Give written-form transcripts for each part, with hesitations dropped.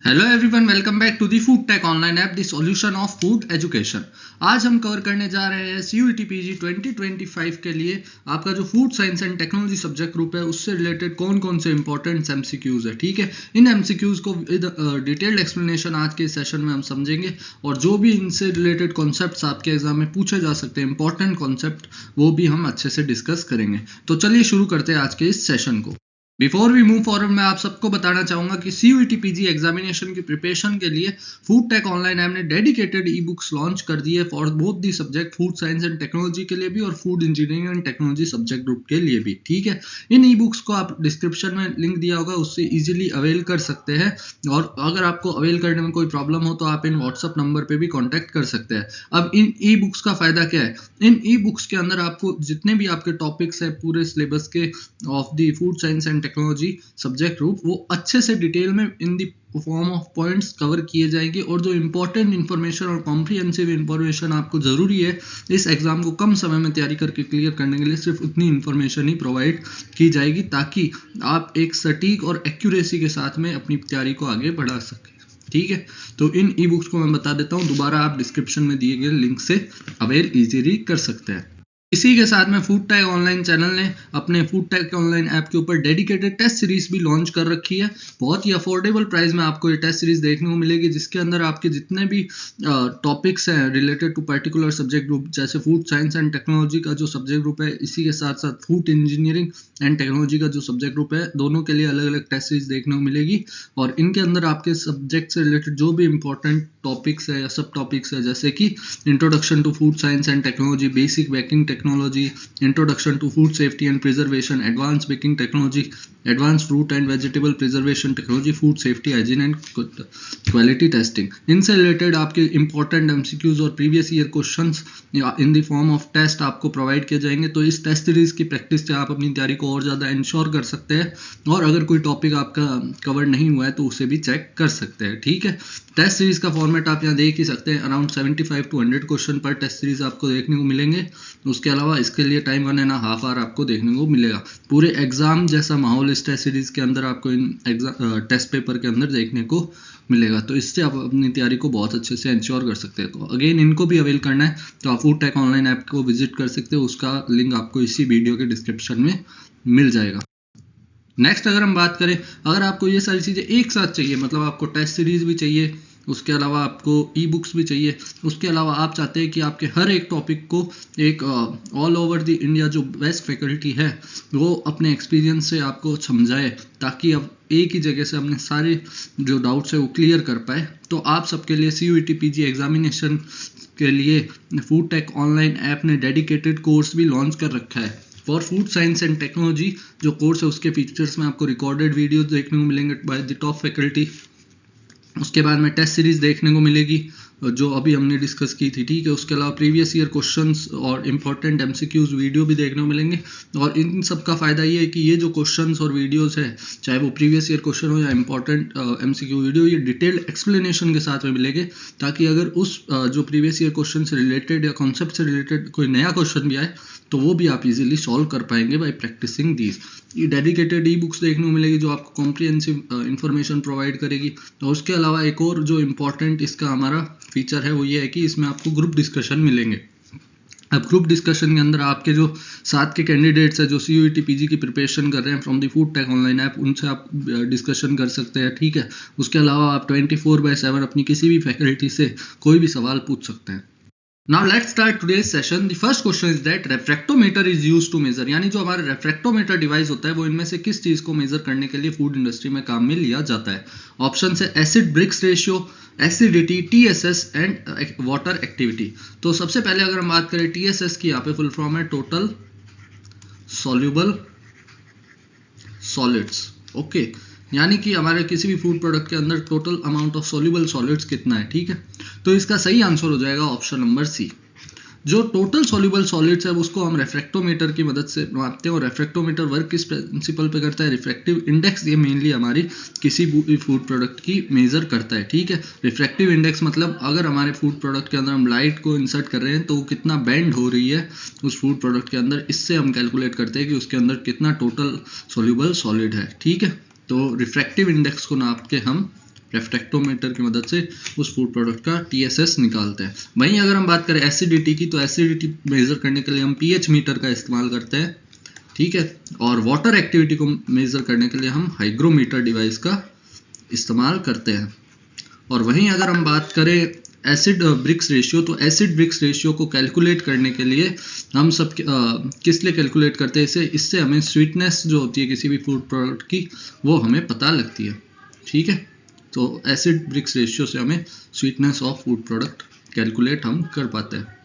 Hello everyone, welcome back to the food tech online app, the solution of food education. आज हम cover करने जा रहे हैं सीयूईटी पीजी 2025 के लिए आपका जो food science and technology subject group है उससे रिलेटेड कौन कौन से इंपॉर्टेंट एमसीक्यूज है। ठीक है, इन एमसीक्यूज को डिटेल्ड एक्सप्लेनेशन आज के सेशन में हम समझेंगे और जो भी इनसे रिलेटेड कॉन्सेप्ट्स आपके एग्जाम में पूछे जा सकते हैं, इंपॉर्टेंट कॉन्सेप्ट, वो भी हम अच्छे से डिस्कस करेंगे। तो चलिए शुरू करते हैं आज के इस सेशन को। बिफोर वी मूव फॉरवर्ड, मैं आप सबको बताना चाहूंगा कि सीयूईटी पीजी एग्जामिनेशन की प्रिपरेशन के लिए फूड टेक ऑनलाइन ऐप ने डेडिकेटेड ई बुक्स लॉन्च कर दी है for both the subject food science and technology के लिए भी और food engineering and technology subject group के लिए भी। ठीक है, इन ई बुक्स को आप डिस्क्रिप्शन में लिंक दिया होगा, उससे इजीली अवेल कर सकते हैं। और अगर आपको अवेल करने में कोई प्रॉब्लम हो तो आप इन व्हाट्सअप नंबर पे भी कॉन्टैक्ट कर सकते हैं। अब इन ई बुक्स का फायदा क्या है? इन ई बुक्स के अंदर आपको जितने भी आपके टॉपिक्स है पूरे सिलेबस के of the food science and technology subject group, वो अच्छे से डिटेल में in the form of points cover किए जाएंगे। और जो इंपॉर्टेंट इंफॉर्मेशन और कॉम्प्रिहेंसिव इंफॉर्मेशन आपको जरूरी है इस एग्जाम को कम समय में तैयारी करके क्लियर करने के लिए, सिर्फ उतनी इंफॉर्मेशन ही प्रोवाइड की जाएगी ताकि आप एक सटीक और एक्यूरेसी के साथ में अपनी तैयारी को आगे बढ़ा सकें। ठीक है, तो इन ई बुक्स को मैं बता देता हूँ दोबारा, आप डिस्क्रिप्शन में दिए गए लिंक से अवेल इजीली कर सकते हैं। इसी के साथ में फूड टेक ऑनलाइन चैनल ने अपने फूड टेक ऑनलाइन ऐप के ऊपर डेडिकेटेड टेस्ट सीरीज भी लॉन्च कर रखी है। बहुत ही अफोर्डेबल प्राइस में आपको ये टेस्ट सीरीज देखने को मिलेगी, जिसके अंदर आपके जितने भी टॉपिक्स हैं related to particular subject group, जैसे फूड साइंस एंड टेक्नोलॉजी का जो सब्जेक्ट ग्रुप है, इसी के साथ साथ फूड इंजीनियरिंग एंड टेक्नोलॉजी का जो सब्जेक्ट ग्रुप है, दोनों के लिए अलग अलग टेस्ट सीरीज देखने को मिलेगी। और इनके अंदर आपके सब्जेक्ट से रिलेटेड जो भी इंपॉर्टेंट टॉपिक्स है या सब टॉपिक्स है, जैसे कि introduction to food science and technology, basic baking technology, introduction to food safety and preservation, advance baking technology, advance fruit and vegetable preservation technology, food safety, hygiene and quality testing, इनसे related आपके important MCQs और previous year questions in the form of test आपको provide किए जाएंगे। तो इस test series की practice से आप अपनी तैयारी को और ज़्यादा इंश्योर कर सकते हैं और अगर कोई टॉपिक आपका कवर नहीं हुआ है तो उसे भी चेक कर सकते हैं। ठीक है, टेस्ट सीरीज का फॉर्मेट आप यहाँ देख ही सकते हैं, अराउंड 75 to 100 क्वेश्चन पर टेस्ट सीरीज आपको देखने को मिलेंगे। उसके अलावा इसके लिए टाइम 1.5 आवर आपको देखने को मिलेगा। पूरे एग्जाम जैसा माहौल इस टेस्ट सीरीज के अंदर आपको इन टेस्ट पेपर के अंदर देखने को मिलेगा। तो इससे आप अपनी तैयारी को बहुत अच्छे से इंश्योर कर सकते हैं। तो अगेन इनको भी अवेल करना है तो आप फूड टेक ऑनलाइन ऐप को विजिट कर सकते हो, उसका लिंक आपको इसी वीडियो के डिस्क्रिप्शन में मिल जाएगा। नेक्स्ट अगर हम बात करें, अगर आपको ये सारी चीज़ें एक साथ चाहिए, मतलब आपको टेस्ट सीरीज भी चाहिए, उसके अलावा आपको ई बुक्स भी चाहिए, उसके अलावा आप चाहते हैं कि आपके हर एक टॉपिक को एक ऑल ओवर द इंडिया जो बेस्ट फैकल्टी है वो अपने एक्सपीरियंस से आपको समझाए, ताकि आप एक ही जगह से अपने सारे जो डाउट्स है वो क्लियर कर पाए, तो आप सबके लिए सीयूईटी पीजी एग्जामिनेशन के लिए फूड टेक ऑनलाइन ऐप ने डेडिकेटेड कोर्स भी लॉन्च कर रखा है for food science and technology. जो कोर्स है उसके फीचर्स में आपको रिकॉर्डेड वीडियो देखने को मिलेंगे बाय द टॉप फैकल्टी। उसके बाद में टेस्ट सीरीज देखने को मिलेगी जो अभी हमने डिस्कस की थी। ठीक है, उसके अलावा प्रीवियस ईयर क्वेश्चंस और इंपॉर्टेंट एमसीक्यूज वीडियो भी देखने को मिलेंगे। और इन सब का फायदा ये है कि ये जो क्वेश्चंस और वीडियोस है, चाहे वो प्रीवियस ईयर क्वेश्चन हो या इंपॉर्टेंट एमसीक्यू वीडियो, ये डिटेल्ड एक्सप्लेनेशन के साथ में मिलेंगे, ताकि अगर उस जो प्रीवियस ईयर क्वेश्चन से रिलेटेड या कॉन्सेप्ट से रिलेटेड कोई नया क्वेश्चन भी आए तो वो भी आप इजीली सॉल्व कर पाएंगे बाय प्रैक्टिसिंग दीज। ये डेडिकेटेड ई बुक्स देखने को मिलेगी जो आपको कॉम्प्रिहेंसिव इंफॉर्मेशन प्रोवाइड करेगी। और उसके अलावा एक और जो इम्पोर्टेंट इसका हमारा फीचर है वो ये है कि इसमें आपको ग्रुप डिस्कशन मिलेंगे। अब ग्रुप डिस्कशन के अंदर आपके जो साथ के कैंडिडेट्स हैं जो सीयूईटी पीजी की प्रिपरेशन कर रहे हैं from the food tech online app, उनसे आप डिस्कशन कर सकते हैं। ठीक है, उसके अलावा आप 24/7 अपनी किसी भी फैकल्टी से कोई भी सवाल पूछ सकते हैं। Now let's start today's session. The first question is that refractometer is used to measure, यानी जो हमारा रेफ्रेक्टोमीटर डिवाइस होता है वो इनमें से किस चीज को मेजर करने के लिए फूड इंडस्ट्री में काम में लिया जाता है। ऑप्शन है acid brix ratio, acidity, TSS and water activity. तो सबसे पहले अगर हम बात करें टीएसएस की, यहाँ पे फुल फॉर्म है टोटल सॉल्युबल सॉलिड्स। ओके, यानी कि हमारे किसी भी फूड प्रोडक्ट के अंदर total amount of soluble solids कितना है। ठीक है, तो इसका सही आंसर हो जाएगा ऑप्शन नंबर सी। जो टोटल सॉल्युबल सॉलिड्स है उसको हम रेफ्रेक्टोमीटर की मदद से मापते हैं। और रेफ्रेक्टोमीटर वर्क किस प्रिंसिपल पे करता है? रिफ्रैक्टिव इंडेक्स, ये मेनली हमारी किसी भी फूड प्रोडक्ट की मेजर करता है। ठीक है, रिफ्रैक्टिव इंडेक्स मतलब अगर हमारे फूड प्रोडक्ट के अंदर हम लाइट को इंसर्ट कर रहे हैं तो वो कितना बेंड हो रही है उस फूड प्रोडक्ट के अंदर, इससे हम कैलकुलेट करते हैं कि उसके अंदर कितना टोटल सॉल्युबल सॉलिड है। ठीक है, तो रिफ्रैक्टिव इंडेक्स को नाप के हम रेफ्रेक्टोमीटर की मदद से उस फूड प्रोडक्ट का TSS निकालते हैं। वहीं अगर हम बात करें एसिडिटी की, तो एसिडिटी मेजर करने के लिए हम pH मीटर का इस्तेमाल करते हैं, ठीक है। और वाटर एक्टिविटी को मेजर करने के लिए हम हाइग्रोमीटर डिवाइस का इस्तेमाल करते हैं। और वहीं अगर हम बात करें एसिड ब्रिक्स रेशियो, तो एसिड ब्रिक्स रेशियो को कैलकुलेट करने के लिए हम सब किस लिए कैलकुलेट करते हैं इससे हमें स्वीटनेस जो होती है किसी भी फूड प्रोडक्ट की वो हमें पता लगती है, ठीक है। तो एसिड ब्रिक्स रेशियो से हमें sweetness of food product calculate हम कर पाते हैं।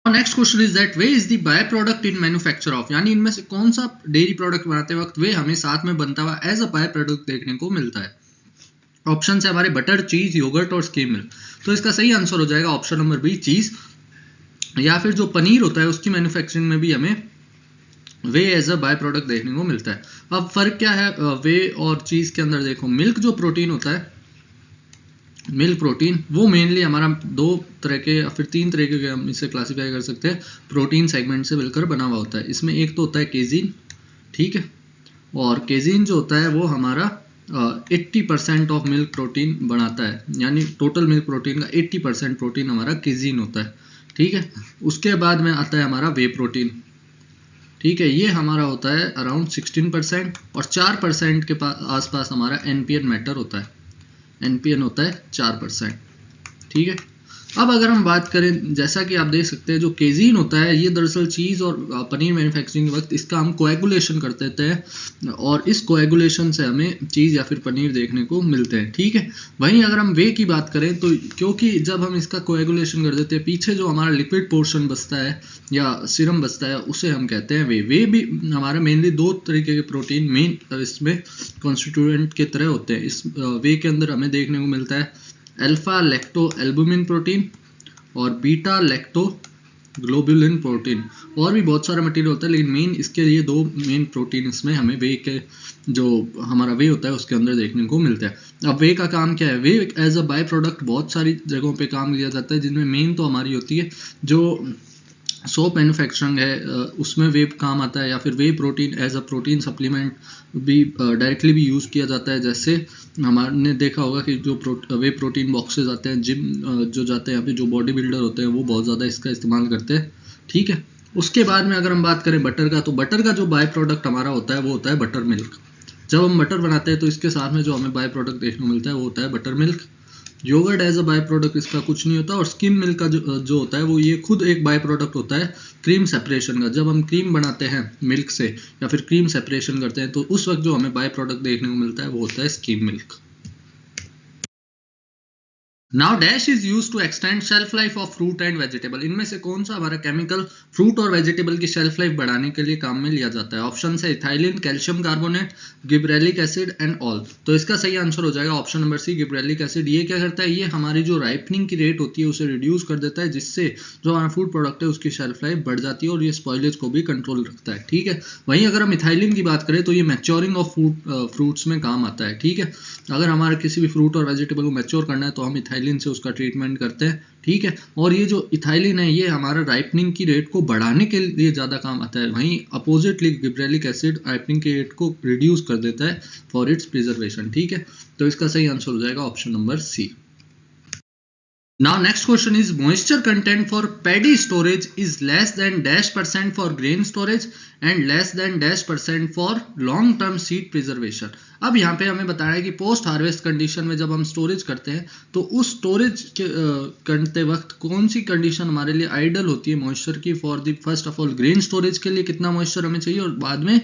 Next question is that way is the by product in manufacture of, यानी इनमें से कौन सा डेयरी प्रोडक्ट बनाते वक्त वे हमें साथ में बनता हुआ एज अ बाय प्रोडक्ट देखने को मिलता है। ऑप्शन है हमारे बटर, चीज, योगर्ट और स्किम मिल्क। तो इसका सही आंसर हो जाएगा ऑप्शन नंबर बी, चीज। या फिर जो पनीर होता है उसकी मैन्युफैक्चरिंग में भी हमें whey as a byproduct देखने को मिलता है। अब फर्क क्या है वे और चीज के अंदर? देखो, मिल्क जो प्रोटीन होता है, मिल्क प्रोटीन, वो मेनली हमारा 2 तरह के या फिर 3 तरह के हम इसे क्लासिफाई कर सकते हैं, प्रोटीन सेगमेंट से मिलकर बना हुआ होता है। इसमें एक तो होता है केजीन, ठीक है। और केजीन जो होता है वो हमारा 80% ऑफ मिल्क प्रोटीन बनाता है, यानी टोटल मिल्क प्रोटीन का 80% प्रोटीन हमारा केजीन होता है, ठीक है। उसके बाद में आता है हमारा वे प्रोटीन, ठीक है। ये हमारा होता है अराउंड 16%। और 4% के आसपास हमारा एनपीएन मैटर होता है, एनपीएन होता है 4%, ठीक है। अब अगर हम बात करें, जैसा कि आप देख सकते हैं जो केजीन होता है ये दरअसल चीज़ और पनीर मैन्युफैक्चरिंग के वक्त इसका हम कोएगुलेशन कर देते हैं और इस कोएगुलेशन से हमें चीज़ या फिर पनीर देखने को मिलते हैं, ठीक है। वहीं अगर हम वे की बात करें तो क्योंकि जब हम इसका कोएगुलेशन कर देते हैं पीछे जो हमारा लिक्विड पोर्शन बचता है या सीरम बचता है उसे हम कहते हैं वे। वे भी हमारा मेनली 2 तरीके के प्रोटीन मेन इसमें कॉन्स्टिट्यूएंट की तरह होते हैं। इस वे के अंदर हमें देखने को मिलता है अल्फा लैक्टो एल्बुमिन प्रोटीन और बीटा लैक्टो ग्लोबुलिन प्रोटीन। और भी बहुत सारा मटेरियल होता है लेकिन मेन इसके लिए 2 मेन प्रोटीन इसमें हमें वे के जो हमारा वे होता है उसके अंदर देखने को मिलता है। अब वे का काम क्या है? Whey as a byproduct बहुत सारी जगहों पे काम लिया जाता है, जिनमें मेन तो हमारी होती है जो सोप मैन्युफैक्चरिंग है उसमें वे काम आता है, या फिर whey protein as a protein supplement भी डायरेक्टली भी यूज़ किया जाता है। जैसे हमारे देखा होगा कि जो वे प्रोटीन बॉक्सेस आते हैं, जिम जो जाते हैं यहाँ पे जो बॉडी बिल्डर होते हैं वो बहुत ज़्यादा इसका इस्तेमाल करते हैं, ठीक है। उसके बाद में अगर हम बात करें बटर का, तो बटर का जो बाय प्रोडक्ट हमारा होता है वो होता है बटर मिल्क। जब हम बटर बनाते हैं तो इसके साथ में जो हमें बाय प्रोडक्ट देखने को मिलता है वो होता है buttermilk. Yogurt as a byproduct इसका कुछ नहीं होता। और स्किम मिल्क का जो होता है वो ये खुद एक बाय प्रोडक्ट होता है क्रीम सेपरेशन का। जब हम क्रीम बनाते हैं मिल्क से या फिर क्रीम सेपरेशन करते हैं तो उस वक्त जो हमें बाय प्रोडक्ट देखने को मिलता है वो होता है skim milk. Now dash is use to extend shelf life of fruit and vegetable. इनमें से कौन सा हमारा केमिकल फ्रूट और वेजिटेबल की शेल्फ लाइफ बढ़ाने के लिए काम में लिया जाता है? ऑप्शन है ethylene, calcium carbonate, gibberellic acid and all. तो इसका सही आंसर हो जाएगा option number C, gibberellic acid. ये क्या करता है? ये हमारी जो राइपनिंग की रेट होती है उसे रिड्यूस कर देता है, जिससे जो हमारा फूड प्रोडक्ट है उसकी शेल्फ लाइफ बढ़ जाती है और ये स्पॉइलेज को भी कंट्रोल रखता है, ठीक है। वहीं अगर हम इथाइलिन की बात करें तो ये मैच्योरिंग ऑफ फ्रूट्स में काम आता है, ठीक है। अगर हमारे किसी भी फ्रूट और वेजिटेबल को मैच्योर करना है तो हम इथाइलिन से उसका ट्रीटमेंट करते हैं, ठीक है। और ये जो इथाइलिन है ये हमारा राइपनिंग की रेट को बढ़ाने के लिए ज़्यादा काम आता है। वहीं अपोजिटली गिबरेलिक एसिड राइपनिंग की रेट को रिड्यूस कर देता है फॉर इट्स प्रिजर्वेशन, ठीक है। तो इसका सही आंसर हो जाएगा option number C. Now next question is moisture content for paddy storage is less than -% for grain storage and less than -% for long term seed preservation। अब यहाँ पे हमें बताया है कि पोस्ट हार्वेस्ट कंडीशन में जब हम स्टोरेज करते हैं तो उस स्टोरेज करते वक्त कौन सी कंडीशन हमारे लिए आइडियल होती है मॉइस्चर की? For the first of all grain storage के लिए कितना मॉइस्चर हमें चाहिए और बाद में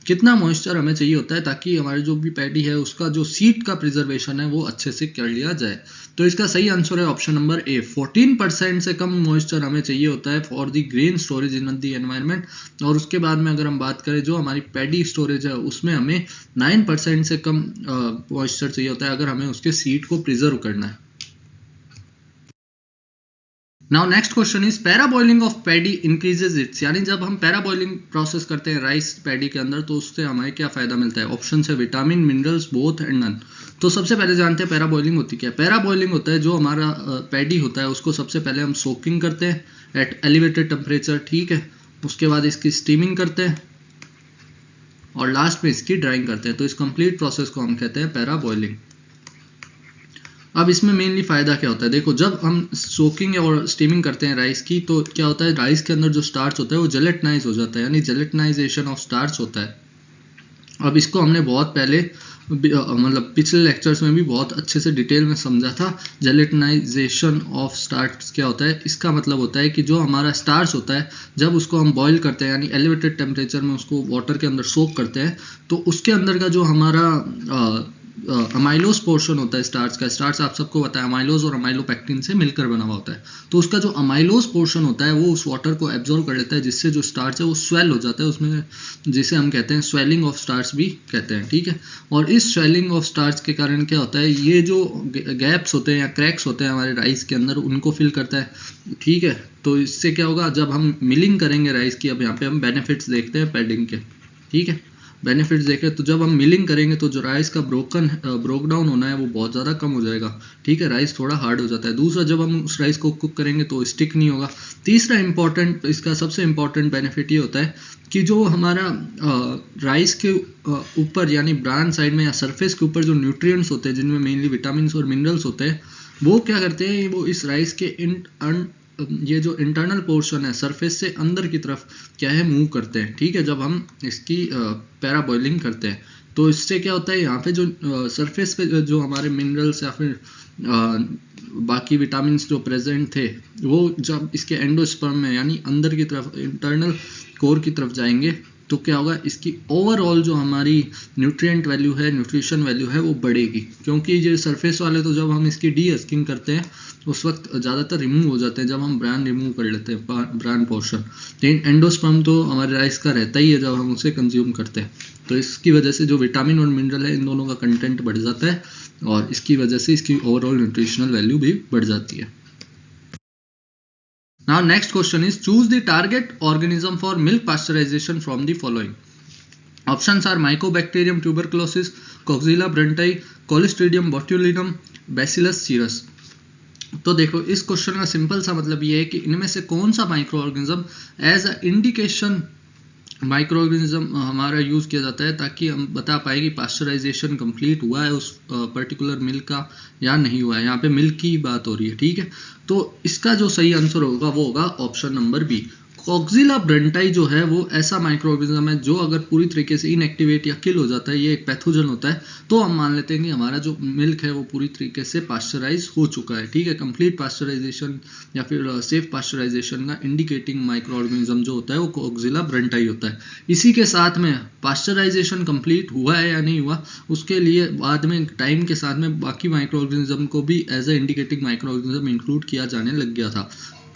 कितना मॉइस्चर हमें चाहिए होता है ताकि हमारे जो भी पैडी है उसका जो सीड का प्रिजर्वेशन है वो अच्छे से कर लिया जाए। तो इसका सही आंसर है ऑप्शन नंबर ए, 14% से कम मॉइस्चर हमें चाहिए होता है for the grain storage in the environment. और उसके बाद में अगर हम बात करें जो हमारी पैडी स्टोरेज है उसमें हमें 9% से कम मॉइस्चर चाहिए होता है अगर हमें उसके सीड को प्रिजर्व करना है। Now next question is parboiling of paddy increases its, यानी जब हम पैराबॉइलिंग प्रोसेस करते हैं राइस पैडी के अंदर तो उससे हमें क्या फायदा मिलता है? ऑप्शन है vitamin, minerals, both and none. तो सबसे पहले जानते हैं पैराबॉइलिंग होती क्या है। पैराबॉइलिंग होता है जो हमारा पैडी होता है उसको सबसे पहले हम सोकिंग करते हैं एट एलिवेटेड टेम्परेचर, ठीक है। उसके बाद इसकी स्टीमिंग करते हैं, और लास्ट में इसकी ड्राइंग करते हैं। तो इस कंप्लीट प्रोसेस को हम कहते हैं पैरा बॉइलिंग। अब इसमें मेनली फायदा क्या होता है, देखो जब हम सोकिंग और स्टीमिंग करते हैं राइस की, तो क्या होता है राइस के अंदर जो स्टार्च होता है वो जेलेटनाइज हो जाता है, यानी जेलेटनाइजेशन ऑफ स्टार्च होता है। अब इसको हमने बहुत पहले मतलब पिछले लेक्चर्स में भी बहुत अच्छे से डिटेल में समझा था। जेलेटनाइजेशन ऑफ स्टार्च क्या होता है, इसका मतलब होता है कि जो हमारा स्टार्च होता है जब उसको हम बॉईल करते हैं, यानी एलिवेटेड टेम्परेचर में उसको वाटर के अंदर सोक करते हैं, तो उसके अंदर का जो हमारा अमाइलोज पोर्शन होता है स्टार्च का, स्टार्च आप सबको पता है अमाइलोज और अमाइलोपेक्टिन से मिलकर बना हुआ होता है, तो उसका जो अमाइलोज पोर्शन होता है वो उस वाटर को एब्जॉर्ब कर लेता है, जिससे जो स्टार्च है वो स्वेल हो जाता है उसमें, जिसे हम कहते हैं स्वेलिंग ऑफ स्टार्च भी कहते हैं, ठीक है। और इस स्वेलिंग ऑफ स्टार्च के कारण क्या होता है, ये जो गैप्स होते हैं या क्रैक्स होते हैं हमारे राइस के अंदर, उनको फिल करता है, ठीक है। तो इससे क्या होगा, जब हम मिलिंग करेंगे राइस की, अब यहाँ पे हम बेनिफिट्स देखते हैं पैडिंग के, ठीक है, बेनिफिट्स देखें तो जब हम मिलिंग करेंगे तो जो राइस का ब्रोक डाउन होना है वो बहुत ज़्यादा कम हो जाएगा, ठीक है, राइस थोड़ा हार्ड हो जाता है। दूसरा, जब हम उस राइस को कुक करेंगे तो स्टिक नहीं होगा। तीसरा इंपॉर्टेंट, इसका सबसे इंपॉर्टेंट बेनिफिट ये होता है कि जो हमारा राइस के ऊपर यानी ब्रांड साइड में या सरफेस के ऊपर जो न्यूट्रिएंट्स होते हैं जिनमें मेनली विटामिन और मिनरल्स होते हैं, वो क्या करते हैं, वो इस राइस के ये जो इंटरनल पोर्शन है सरफेस से अंदर की तरफ क्या है मूव करते हैं, ठीक है, जब हम इसकी पैरा बॉइलिंग करते हैं। तो इससे क्या होता है, यहाँ पे जो सरफेस पे जो हमारे मिनरल्स या फिर बाकी विटामिन जो प्रेजेंट थे, वो जब इसके एंडोस्पर्म में यानी अंदर की तरफ इंटरनल कोर की तरफ जाएंगे, तो क्या होगा, इसकी ओवरऑल जो हमारी न्यूट्रिएंट वैल्यू है, न्यूट्रिशन वैल्यू है, वो बढ़ेगी। क्योंकि ये सरफेस वाले तो जब हम इसकी डीहस्किंग करते हैं उस वक्त ज़्यादातर रिमूव हो जाते हैं, जब हम ब्रांड रिमूव कर लेते हैं ब्रांड पोर्शन, लेकिन एंडोस्पर्म तो हमारे राइस का रहता ही है जब हम उसे कंज्यूम करते हैं। तो इसकी वजह से जो विटामिन और मिनरल है इन दोनों का कंटेंट बढ़ जाता है, और इसकी वजह से इसकी ओवरऑल न्यूट्रिशनल वैल्यू भी बढ़ जाती है। Now next question is, choose the target organism for milk pasteurization from the following. Options are Mycobacterium tuberculosis, Coxella brunti, Clostridium botulinum, Bacillus cereus. तो देखो इस क्वेश्चन का सिंपल सा मतलब ये है कि इनमें से कौन सा microorganism as a indication microorganism हमारा यूज किया जाता है, ताकि हम बता पाए कि पास्चराइजेशन कंप्लीट हुआ है उस पर्टिकुलर मिल्क का या नहीं हुआ है। यहाँ पे मिल्क की बात हो रही है, ठीक है। तो इसका जो सही आंसर होगा वो होगा ऑप्शन नंबर बी। कॉक्सिला ब्रंटाई जो है वो ऐसा माइक्रो ऑर्गेनिज्म है जो अगर पूरी तरीके से इनएक्टिवेट या किल हो जाता है, ये एक पैथोजन होता है, तो हम मान लेते हैं कि हमारा जो मिल्क है वो पूरी तरीके से पास्चराइज हो चुका है, ठीक है। कंप्लीट पास्चराइजेशन या फिर सेफ पास्चराइजेशन का इंडिकेटिंग माइक्रो ऑर्गेनिज्म जो होता है वो कॉक्सिला ब्रंटाई होता है। इसी के साथ में पास्चराइजेशन कंप्लीट हुआ है या नहीं हुआ, उसके लिए बाद में टाइम के साथ में बाकी माइक्रो ऑर्गेनिज्म को भी as a indicating microorganism include किया जाने लग गया था।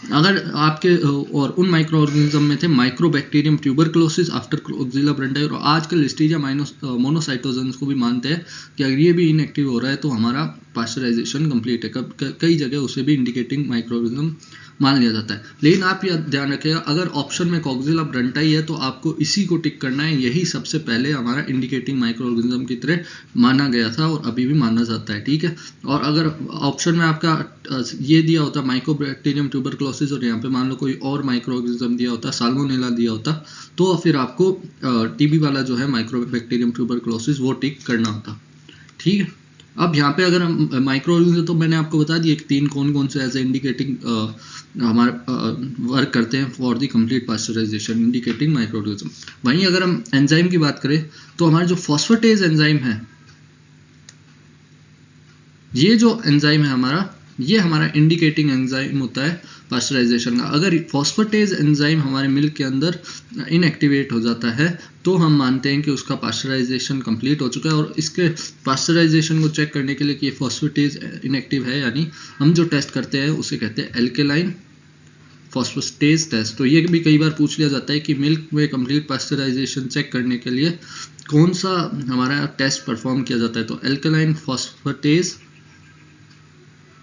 अगर आपके और उन माइक्रो ऑर्गेनिज्म में थे माइक्रोबैक्टीरियम ट्यूबरक्लोसिस आफ्टर कॉक्सिला ब्रंटाई, और आजकल लिस्टीरिया मोनोसाइटोजेंस को भी मानते हैं कि अगर ये भी इनएक्टिव हो रहा है तो हमारा पास्चराइजेशन कंप्लीट है। कई जगह उसे भी इंडिकेटिंग माइक्रो ऑर्गेनिज्म मान लिया जाता है। लेकिन आप यह ध्यान रखिएगा, अगर ऑप्शन में कॉक्सिला ब्रंटाई है तो आपको इसी को टिक करना है, यही सबसे पहले हमारा इंडिकेटिंग माइक्रो ऑर्गेनिज्म की तरह माना गया था और अभी भी माना जाता है, ठीक है। और अगर ऑप्शन में आपका ये दिया होता माइकोबैक्टीरियम ट्यूबरक्लोसिस और यहाँ पे मान लो कोई और माइक्रो ऑर्गेनिज्म दिया होता, साल्मोनेला दिया होता, तो फिर आपको टीबी वाला जो है माइक्रोबैक्टीरियम ट्यूबरक्लोसिस वो टिक करना होता, ठीक है। अब यहाँ पे अगर हम माइक्रो ऑर्गेनिज्म, तो मैंने आपको बता दिया कि तीन कौन कौन से एज ए इंडिकेटिंग हमारा वर्क करते हैं for the complete pasteurization, indicating microorganism. वहीं अगर हम एंजाइम की बात करें तो हमारा जो फॉस्फेटेज एंजाइम है, ये जो एंजाइम है हमारा, ये हमारा इंडिकेटिंग एंजाइम होता है पास्चराइजेशन का। अगर फॉस्फेटेज एंजाइम हमारे मिल्क के अंदर इनएक्टिवेट हो जाता है तो हम मानते हैं कि उसका पास्चराइजेशन कंप्लीट हो चुका है। और इसके पास्चराइजेशन को चेक करने के लिए कि फॉस्फेटेज इनएक्टिव है यानी, हम जो टेस्ट करते हैं उसे कहते हैं एल्केलाइन फॉस्फेटेज टेस्ट। तो ये भी कई बार पूछ लिया जाता है कि मिल्क में कंप्लीट पास्चराइजेशन चेक करने के लिए कौन सा हमारा टेस्ट परफॉर्म किया जाता है, तो एल्केलाइन फॉस्फेटेज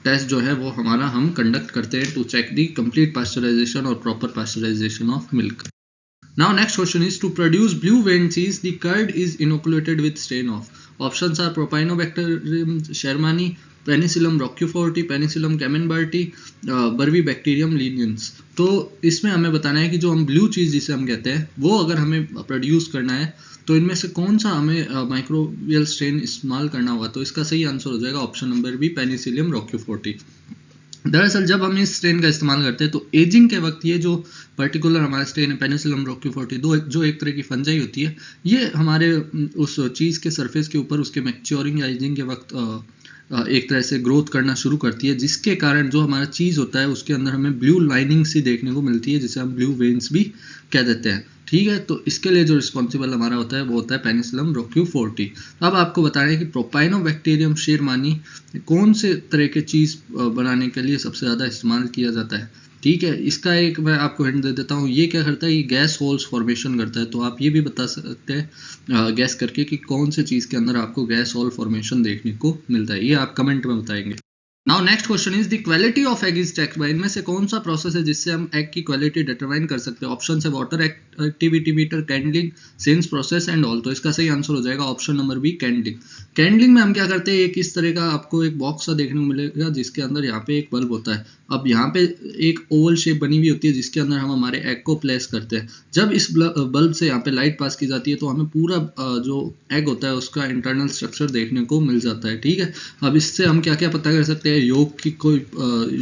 टेस्ट जो है वो हमारा हम कंडक्ट करते हैं to check the complete pasteurization और proper pasteurization of milk. Now next question is, to produce blue vein cheese the curd is inoculated with strain of. Options are Propionibacterium shermanii, Penicillium roqueforti, Penicillium camemberti, Brevibacterium linens. तो इसमें हमें बताना है कि जो हम blue cheese जिसे हम कहते हैं वो अगर हमें प्रोड्यूस करना है तो इनमें से कौन सा हमें माइक्रोबियल स्ट्रेन इस्तेमाल करना होगा। तो इसका सही आंसर हो जाएगा ऑप्शन नंबर बी, पेनिसिलियम रोक्यूफोर्टी। दरअसल जब हम इस स्ट्रेन का इस्तेमाल करते हैं तो एजिंग के वक्त ये जो पर्टिकुलर हमारा स्ट्रेन है पेनिसिलम रोक्यूफोर्टी जो एक तरह की फंजाई होती है, ये हमारे उस चीज़ के सरफेस के ऊपर उसके मैच्योरिंग या एजिंग के वक्त एक तरह से ग्रोथ करना शुरू करती है, जिसके कारण जो हमारा चीज़ होता है उसके अंदर हमें ब्लू लाइनिंग सी देखने को मिलती है, जिसे हम ब्लू वेन्स भी कह देते हैं। ठीक है, तो इसके लिए जो रिस्पॉन्सिबल हमारा होता है वो होता है पेनिसिलम रोक्यूफोर्टी। अब आपको बताना है कि प्रोपाइनोबैक्टीरियम शेरमानी कौन से तरह के चीज़ बनाने के लिए सबसे ज़्यादा इस्तेमाल किया जाता है। ठीक है, इसका एक मैं आपको हिंट दे देता हूँ, ये क्या करता है, ये गैस होल्स फॉर्मेशन करता है। तो आप ये भी बता सकते हैं गैस करके कि कौन से चीज़ के अंदर आपको गैस होल फॉर्मेशन देखने को मिलता है, ये आप कमेंट में बताएंगे। Now next question is the quality of egg is checked by, इनमें से कौन सा प्रोसेस है जिससे हम एग की क्वालिटी डिटरमाइन कर सकते हैं। ऑप्शन है water activity meter, candling, sense process and all. तो इसका सही आंसर हो जाएगा option number B, candling. Candling में हम क्या करते हैं, एक इस तरह का आपको एक बॉक्स सा देखने को मिलेगा जिसके अंदर यहाँ पे एक बल्ब होता है। अब यहाँ पे एक ओवल शेप बनी हुई होती है जिसके अंदर हम हमारे एग को प्लेस करते हैं। जब इस बल्ब से यहाँ पे लाइट पास की जाती है तो हमें पूरा जो एग होता है उसका इंटरनल स्ट्रक्चर देखने को मिल जाता है। ठीक है, अब इससे हम क्या क्या पता कर सकते हैं, योग की कोई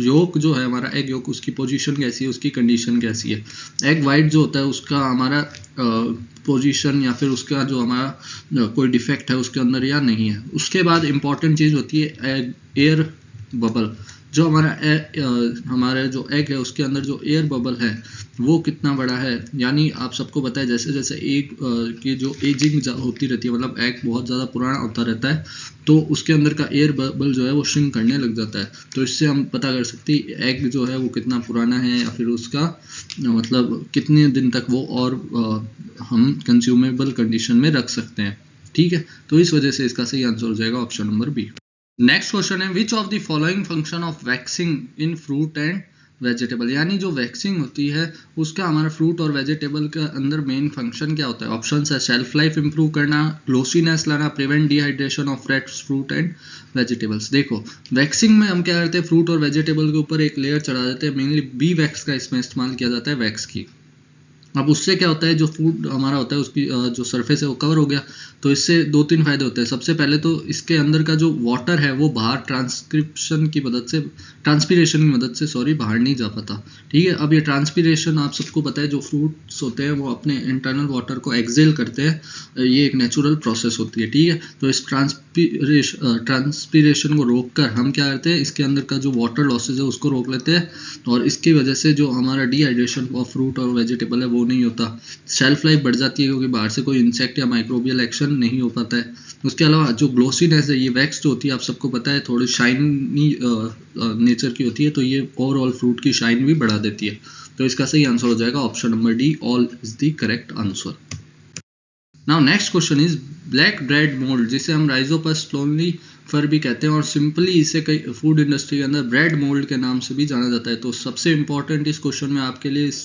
योग जो है हमारा एग योग, उसकी पोजीशन कैसी है, उसकी कंडीशन कैसी है। एग वाइट जो होता है उसका हमारा पोजीशन या फिर उसका जो हमारा कोई डिफेक्ट है उसके अंदर या नहीं है। उसके बाद इंपॉर्टेंट चीज़ होती है एयर बबल। जो हमारा जो एग है उसके अंदर जो एयर बबल है वो कितना बड़ा है, यानी आप सबको पता है जैसे जैसे एग की जो एजिंग होती रहती है, मतलब एग बहुत ज़्यादा पुराना होता रहता है तो उसके अंदर का एयर बबल जो है वो श्रिंक करने लग जाता है। तो इससे हम पता कर सकते हैं एग जो है वो कितना पुराना है या फिर उसका मतलब कितने दिन तक वो और हम कंज्यूमेबल कंडीशन में रख सकते हैं। ठीक है, तो इस वजह से इसका सही आंसर हो जाएगा option number B. Next question है which of the following function of waxing in fruit and vegetable, यानी जो वैक्सिंग होती है उसका हमारा फ्रूट और वेजिटेबल के अंदर मेन फंक्शन क्या होता है। ऑप्शन है शेल्फ लाइफ इंप्रूव करना, ग्लोसीनेस लाना, prevent dehydration of fresh fruit and vegetables. देखो वैक्सिंग में हम क्या करते हैं, फ्रूट और वेजिटेबल के ऊपर एक लेयर चढ़ा देते हैं, मेनली बी वैक्स का इसमें इस्तेमाल किया जाता है वैक्स की। अब उससे क्या होता है, जो फूड हमारा होता है उसकी जो सरफेस है वो कवर हो गया। तो इससे दो तीन फायदे होते हैं। सबसे पहले तो इसके अंदर का जो वाटर है वो बाहर ट्रांसक्रिप्शन की मदद से, ट्रांसपीरेशन की मदद से सॉरी, बाहर नहीं जा पाता। ठीक है, अब ये ट्रांसपीरेशन आप सबको पता है, जो फ्रूट्स होते हैं वो अपने इंटरनल वाटर को एक्सेल करते हैं, ये एक नेचुरल प्रोसेस होती है। ठीक है, तो इस ट्रांसपीरेशन को रोक कर हम क्या करते हैं, इसके अंदर का जो वाटर लॉसेज है उसको रोक लेते हैं और इसकी वजह से जो हमारा डिहाइड्रेशन ऑफ फ्रूट और वेजिटेबल है वो नहीं होता। शेल्फ लाइफ बढ़ जाती है क्योंकि बाहर से कोई इंसेक्ट या माइक्रोबियल एक्शन नहीं हो पाता है। उसके अलावा जो ग्लोसीनेस है, ये वैक्स जो होती है आप सबको पता है थोड़ी शाइनी नेचर की होती है, तो ये ओवरऑल फ्रूट की शाइन भी बढ़ा देती है। तो इसका सही आंसर हो जाएगा option number D, all is the correct answer. Now next question is black bread mould, जिसे हम राइजोपस स्लोनिफर भी कहते हैं और सिंपली इसे कई फूड इंडस्ट्री के अंदर ब्रेड मोल्ड के नाम से भी जाना जाता है। तो सबसे इंपॉर्टेंट इस क्वेश्चन में आपके लिए इस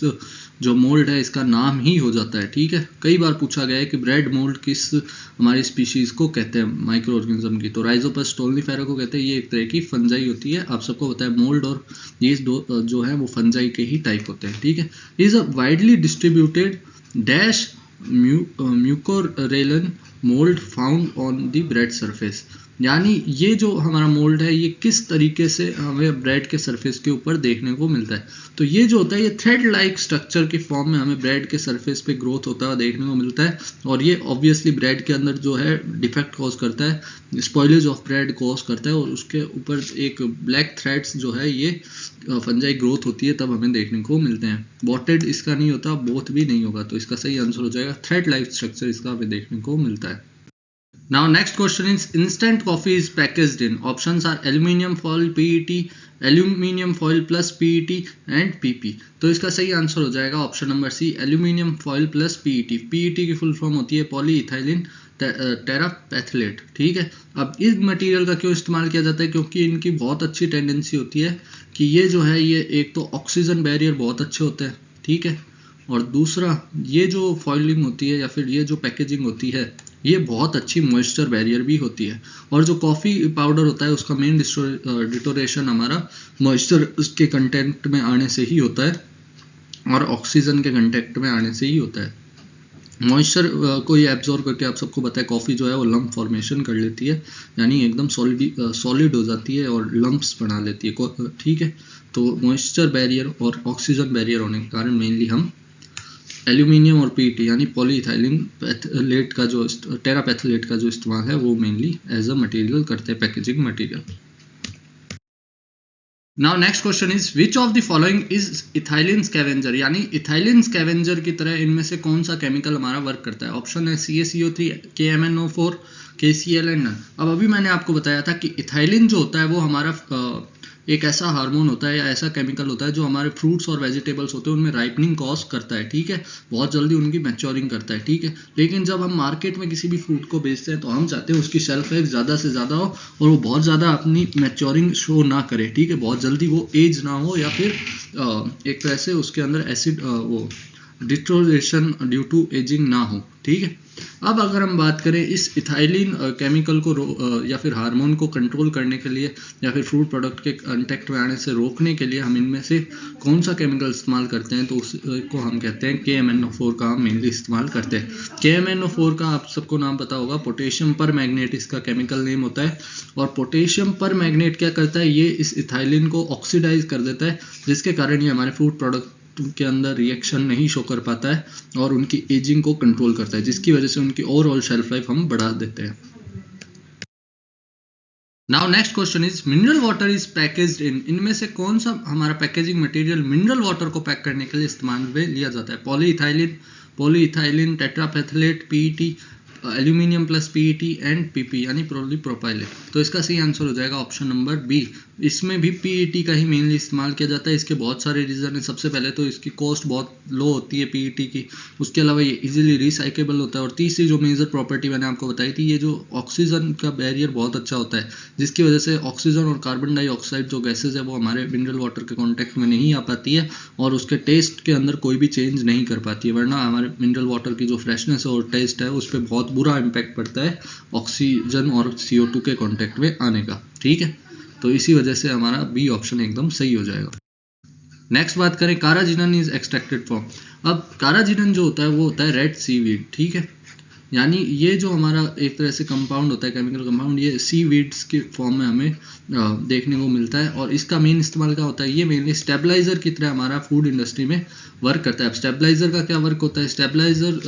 जो मोल्ड है इसका नाम ही हो जाता है। ठीक है, कई बार पूछा गया है कि ब्रेड मोल्ड किस हमारी स्पीशीज को कहते हैं माइक्रो ऑर्गेनिज्म की। तो राइजोपस स्टोल्निफेरा को कहते हैं, ये एक तरह की फंजाई होती है। आप सबको पता है मोल्ड और ये जो है वो फंजाई के ही टाइप होते हैं। ठीक है, is a widely distributed dash mucoralean mould found on the bread surface, यानी ये जो हमारा मोल्ड है ये किस तरीके से हमें ब्रेड के सरफेस के ऊपर देखने को मिलता है। तो ये जो होता है ये थ्रेड लाइक स्ट्रक्चर के फॉर्म में हमें ब्रेड के सरफेस पे ग्रोथ होता हुआ देखने को मिलता है और ये ऑब्वियसली ब्रेड के अंदर जो है डिफेक्ट कॉज करता है, स्पॉइलेज ऑफ ब्रेड कॉज करता है और उसके ऊपर एक ब्लैक थ्रेड्स जो है ये फंजाई ग्रोथ होती है तब हमें देखने को मिलते हैं। बॉटेड इसका नहीं होता, बोथ भी नहीं होगा। तो इसका सही आंसर हो जाएगा थ्रेड लाइक स्ट्रक्चर इसका हमें देखने को मिलता है। Now next question is instant coffee is packaged in. Options are aluminium foil, PET, aluminium foil plus PET and PP. तो इसका सही आंसर हो जाएगा option number C, aluminium foil plus PET। PET की फुल फॉर्म होती है polyethylene टेरापैथलेट। ठीक है, अब इस मटेरियल का क्यों इस्तेमाल किया जाता है, क्योंकि इनकी बहुत अच्छी टेंडेंसी होती है कि ये जो है ये एक तो ऑक्सीजन बैरियर बहुत अच्छे होते हैं। ठीक है, और दूसरा ये जो फॉइलिंग होती है या फिर ये जो पैकेजिंग होती है ये बहुत अच्छी मॉइस्चर बैरियर भी होती है। और जो कॉफ़ी पाउडर होता है उसका मेन डिटोरेशन हमारा मॉइस्चर उसके कंटेंट में आने से ही होता है और ऑक्सीजन के कंटेक्ट में आने से ही होता है। मॉइस्चर को ये एब्जॉर्ब करके आप सबको पता है कॉफ़ी जो है वो लम्प फॉर्मेशन कर लेती है, यानी एकदम सॉलिड हो जाती है और लम्प्स बना लेती है, ठीक है। तो मॉइस्चर बैरियर और ऑक्सीजन बैरियर होने के कारण मेनली हम एल्यूमिनियम और पीईटी यानी पॉलीइथाइलिन पैथलेट का जो टेरापैथलेट का जो इस्तेमाल है वो मेनली एज अ मटेरियल करते हैं, packaging material. Now next question is which of the following is ethylene scavenger, यानी इथाइलिन स्कैवेंजर की तरह इनमें से कौन सा केमिकल हमारा वर्क करता है। ऑप्शन है CaCO3, KMnO4, KCl and none. अब अभी मैंने आपको बताया था कि इथाइलिन जो होता है वो हमारा एक ऐसा हार्मोन होता है या ऐसा केमिकल होता है जो हमारे फ्रूट्स और वेजिटेबल्स होते हैं उनमें राइपनिंग कॉज करता है, ठीक है, बहुत जल्दी उनकी मैच्योरिंग करता है, ठीक है। लेकिन जब हम मार्केट में किसी भी फ्रूट को बेचते हैं तो हम चाहते हैं उसकी शेल्फ लाइफ ज़्यादा से ज़्यादा हो और वो बहुत ज़्यादा अपनी मैच्योरिंग शो ना करे, ठीक है, बहुत जल्दी वो एज ना हो या फिर एक तरह से उसके अंदर एसिड वो डिटोरेशन ड्यू टू एजिंग ना हो, ठीक है। अब अगर हम बात करें इस इथाइलिन केमिकल को या फिर हार्मोन को कंट्रोल करने के लिए या फिर फ्रूट प्रोडक्ट के कांटेक्ट में आने से रोकने के लिए हम इनमें से कौन सा केमिकल इस्तेमाल करते हैं, तो उसको हम कहते हैं KMnO4 का हम मेनली इस्तेमाल करते हैं। KMnO4 का आप सबको नाम पता होगा, पोटेशियम पर मैग्नेट इसका केमिकल नेम होता है। और पोटेशियम पर मैग्नेट क्या करता है, ये इस इथाइलिन को ऑक्सीडाइज कर देता है, जिसके कारण ये हमारे फ्रूट प्रोडक्ट के अंदर रिएक्शन नहीं शो कर पाता है और उनकी एजिंग को कंट्रोल करता है, जिसकी वजह से उनकी ओवरऑल शेल्फ लाइफ हम बढ़ा देते हैं। Now next question is mineral water is packaged in, इनमें से कौन सा हमारा पैकेजिंग मटेरियल मिनरल वाटर को पैक करने के लिए इस्तेमाल में लिया जाता है। Polyethylene, terephthalate, PET, aluminium plus PET and PP यानी पॉलीप्रोपाइलेट। तो इसका सही आंसर हो जाएगा ऑप्शन नंबर बी। इसमें भी PET का ही मेनली इस्तेमाल किया जाता है। इसके बहुत सारे रीज़न है। सबसे पहले तो इसकी कॉस्ट बहुत लो होती है PET की, उसके अलावा ये इजीली रिसाइकेबल होता है और तीसरी जो मेजर प्रॉपर्टी मैंने आपको बताई थी, ये जो ऑक्सीजन का बैरियर बहुत अच्छा होता है, जिसकी वजह से ऑक्सीजन और कार्बन डाइऑक्साइड जो गैसेज है वो हमारे मिनरल वाटर के कॉन्टेक्ट में नहीं आ पाती है और उसके टेस्ट के अंदर कोई भी चेंज नहीं कर पाती है, वरना हमारे मिनरल वाटर की जो फ्रेशनेस और टेस्ट है उस पर बहुत बुरा इम्पैक्ट पड़ता है ऑक्सीजन और CO2 के कॉन्टेक्ट में आने का, ठीक है। तो इसी वजह से हमारा बी ऑप्शन एकदम सही हो जाएगा। नेक्स्ट बात करें, काराजिनन इज एक्सट्रैक्टेड फ्रॉम। अब काराजिनन जो होता है वो होता है रेड सीवीड, ठीक है, यानी ये जो हमारा एक तरह से कंपाउंड होता है, केमिकल कंपाउंड, ये सीवीड्स के फॉर्म में हमें देखने को मिलता है और इसका मेन इस्तेमाल क्या होता है, ये मेनली स्टेबलाइजर की तरह हमारा फूड इंडस्ट्री में वर्क करता है। अब स्टेबलाइजर का क्या वर्क होता है, स्टेबलाइजर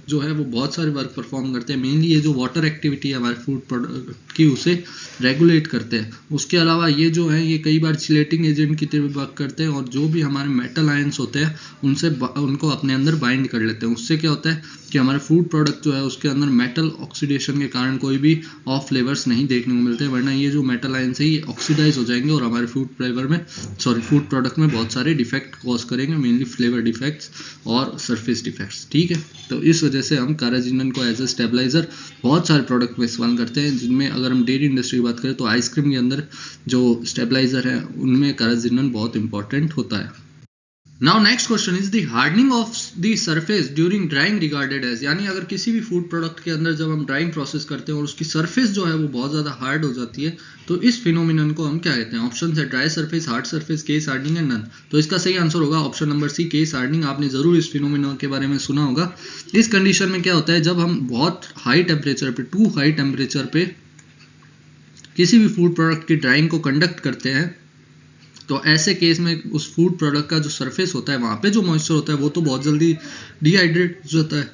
जो है वो बहुत सारे वर्क परफॉर्म करते हैं। मेनली ये जो वाटर एक्टिविटी है हमारे फूड प्रोडक्ट की उसे रेगुलेट करते हैं। उसके अलावा ये जो है ये कई बार चिलेटिंग एजेंट की तरह वर्क करते हैं और जो भी हमारे मेटल आयंस होते हैं उनको अपने अंदर बाइंड कर लेते हैं। उससे क्या होता है कि हमारे फूड प्रोडक्ट जो है उसके अंदर मेटल ऑक्सीडेशन के कारण कोई भी ऑफ फ्लेवर्स नहीं देखने को मिलते हैं, वरना ये जो मेटल आयंस है ये ऑक्सीडाइज हो जाएंगे और हमारे फूड प्रोडक्ट में बहुत सारे डिफेक्ट कॉज करेंगे, मेनली फ्लेवर डिफेक्ट्स और सरफेस डिफेक्ट्स, ठीक है। तो इस वजह से हम काराजिनन को एज ए स्टेबलाइजर बहुत सारे प्रोडक्ट में इस्तेमाल करते हैं, जिनमें अगर हम डेयरी इंडस्ट्री की बात करें तो आइसक्रीम के अंदर जो स्टेबलाइजर है उनमें काराजिनन बहुत इंपॉर्टेंट होता है। Now next question is the hardening of the surface during drying regarded as, यानी अगर किसी भी फूड प्रोडक्ट के अंदर जब हम ड्राइंग प्रोसेस करते हैं और उसकी सरफेस जो है वो बहुत ज़्यादा हार्ड हो जाती है तो इस फिनोमिनन को हम क्या कहते हैं। ऑप्शन है dry surface, hard surface, case hardening and none. तो इसका सही आंसर होगा option number C, case hardening. आपने जरूर इस फिनोमिनन के बारे में सुना होगा। इस कंडीशन में क्या होता है, जब हम बहुत हाई टेम्परेचर पे, टू हाई टेम्परेचर पे किसी भी फूड प्रोडक्ट की ड्राइंग को कंडक्ट करते हैं तो ऐसे केस में उस फूड प्रोडक्ट का जो सरफेस होता है वहाँ पे जो मॉइस्चर होता है वो तो बहुत जल्दी डिहाइड्रेट हो जाता है,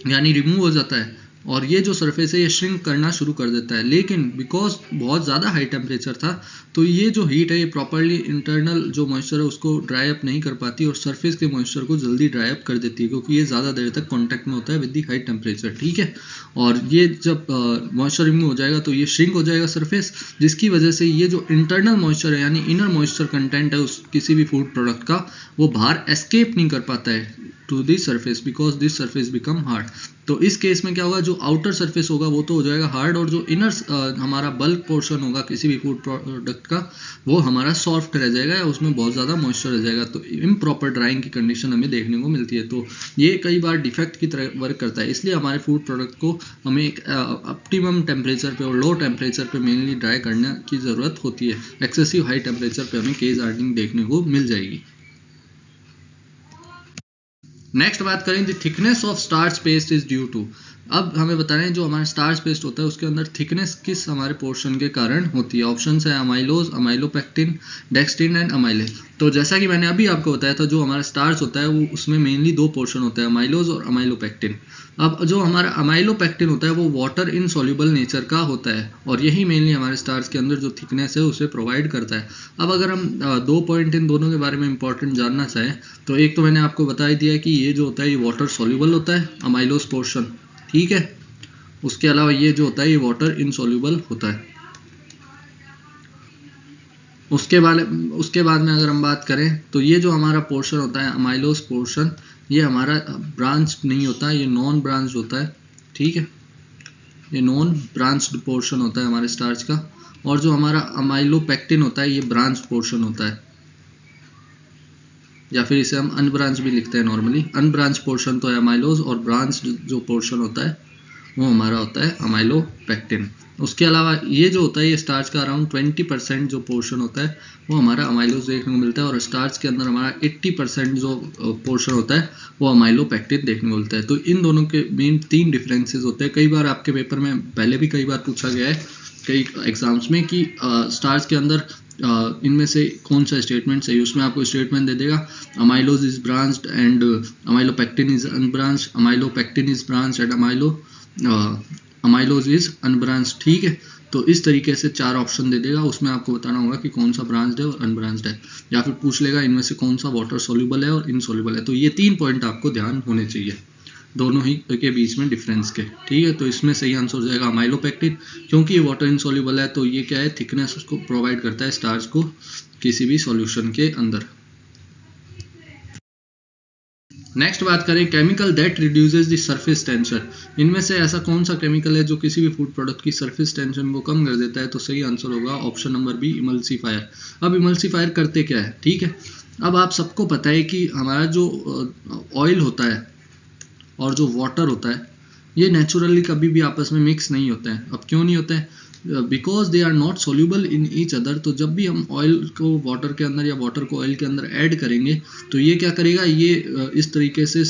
यानी रिमूव हो जाता है और ये जो सरफेस है ये श्रिंक करना शुरू कर देता है। लेकिन बिकॉज बहुत ज़्यादा हाई टेम्परेचर था तो ये जो हीट है ये प्रॉपरली इंटरनल जो मॉइस्चर है उसको ड्राई अप नहीं कर पाती और सरफेस के मॉइस्चर को जल्दी ड्राई अप कर देती है, क्योंकि ये ज़्यादा देर तक कॉन्टैक्ट में होता है विद दी हाई टेम्परेचर, ठीक है। और ये जब मॉइस्चर रिमूव हो जाएगा तो ये श्रिंक हो जाएगा सरफेस, जिसकी वजह से ये जो इंटरनल मॉइस्चर है यानी इनर मॉइस्चर कंटेंट है उस किसी भी फूड प्रोडक्ट का वो बाहर एस्केप नहीं कर पाता है to this surface because this surface become hard. तो इस केस में क्या होगा, जो आउटर सरफेस होगा वो तो हो जाएगा हार्ड, और जो इनर हमारा बल्क पोर्शन होगा किसी भी फूड प्रोडक्ट का वो हमारा सॉफ्ट रह जाएगा या उसमें बहुत ज़्यादा मॉइस्चर रह जाएगा। तो इम्प्रॉपर ड्राइंग की कंडीशन हमें देखने को मिलती है। तो ये कई बार डिफेक्ट की तरह वर्क करता है, इसलिए हमारे फूड प्रोडक्ट को हमें एक ऑप्टिमम टेम्परेचर पे और लो टेम्परेचर पे मेनली ड्राई करने की ज़रूरत होती है। एक्सेसिव हाई टेम्परेचर पे हमें केज हार्डनिंग देखने को मिल जाएगी। नेक्स्ट बात करें, the thickness of starch paste is due to. अब हमें बता रहे हैं जो हमारा स्टार्च पेस्ट होता है उसके अंदर थिकनेस किस हमारे पोर्शन के कारण होती है। ऑप्शन है अमाइलोज, अमाइलोपेक्टिन, डेक्सट्रिन एंड अमाइले। तो जैसा कि मैंने अभी आपको बताया था, जो हमारा स्टार्च होता है वो उसमें मेनली दो पोर्शन होता है, अमाइलोज और अमाइलोपेक्टिन। अब जो हमारा अमाइलोपेक्टिन होता है वो वाटर इनसॉल्युबल नेचर का होता है और यही मेनली हमारे स्टार्च के अंदर जो थिकनेस है उसे प्रोवाइड करता है। अब अगर हम 2 पॉइंट इन दोनों के बारे में इंपॉर्टेंट जानना चाहें तो एक तो मैंने आपको बता ही दिया कि ये जो होता है ये वाटर सॉल्युबल होता है, अमाइलोज पोर्शन, ठीक है। उसके अलावा ये जो होता है ये वाटर इनसॉल्युबल होता है। उसके बाद में अगर हम बात करें तो ये जो हमारा पोर्शन होता है अमाइलोज पोर्शन, ये हमारा ब्रांच नहीं होता, ये नॉन ब्रांच होता है, ठीक है। ये नॉन ब्रांच्ड पोर्शन होता है हमारे स्टार्च का। और जो हमारा अमाइलोपेक्टिन होता है ये ब्रांच पोर्शन होता है, या फिर इसे हम अनब्रांच भी लिखते हैं नॉर्मली। अनब्रांच पोर्शन तो है अमाइलोज और ब्रांच जो पोर्शन होता है वो हमारा होता है अमाइलोपेक्टिन। उसके अलावा ये जो होता है ये स्टार्च का अराउंड 20% जो पोर्शन होता है वो हमारा अमाइलोज देखने को मिलता है, और स्टार्च के अंदर हमारा 80% जो पोर्शन होता है वो अमाइलोपेक्टिन देखने को मिलता है। तो इन दोनों के मेन 3 डिफरेंसेस होते हैं। कई बार आपके पेपर में पहले भी कई बार पूछा गया है कई एग्जाम्स में कि स्टार्च के अंदर इनमें से कौन सा स्टेटमेंट सही है। उसमें आपको स्टेटमेंट दे देगा amylose is branched and amylopectin is unbranched, amylopectin is branched and amylose is unbranched, ठीक है। तो इस तरीके से 4 ऑप्शन दे देगा, उसमें आपको बताना होगा कि कौन सा ब्रांच्ड है और अनब्रांच्ड है, या फिर पूछ लेगा इनमें से कौन सा वाटर सॉल्युबल है और इनसॉल्युबल है। तो ये 3 पॉइंट आपको ध्यान होने चाहिए दोनों ही के बीच में डिफरेंस के, ठीक है। तो इसमें सही आंसर हो जाएगा अमाइलोपेक्टिन, क्योंकि ये वाटर इनसॉल्युबल है तो ये क्या है, थिकनेस उसको प्रोवाइड करता है स्टार्च को किसी भी सॉल्यूशन के अंदर। नेक्स्ट बात करें, chemical that reduces the surface tension. इनमें से ऐसा कौन सा केमिकल है जो किसी भी फूड प्रोडक्ट की सरफेस टेंशन को कम कर देता है। तो सही आंसर होगा ऑप्शन नंबर बी, इमल्सीफायर। अब इमल्सीफायर करते क्या है, ठीक है। अब आप सबको पता है कि हमारा जो ऑयल होता है और जो वाटर होता है ये नेचुरली कभी भी आपस में मिक्स नहीं होते हैं। अब क्यों नहीं होते हैं, because they are not soluble in each other. तो जब भी हम ऑयल को वाटर के अंदर या वाटर को ऑयल के अंदर ऐड करेंगे तो ये क्या करेगा, ये इस तरीके से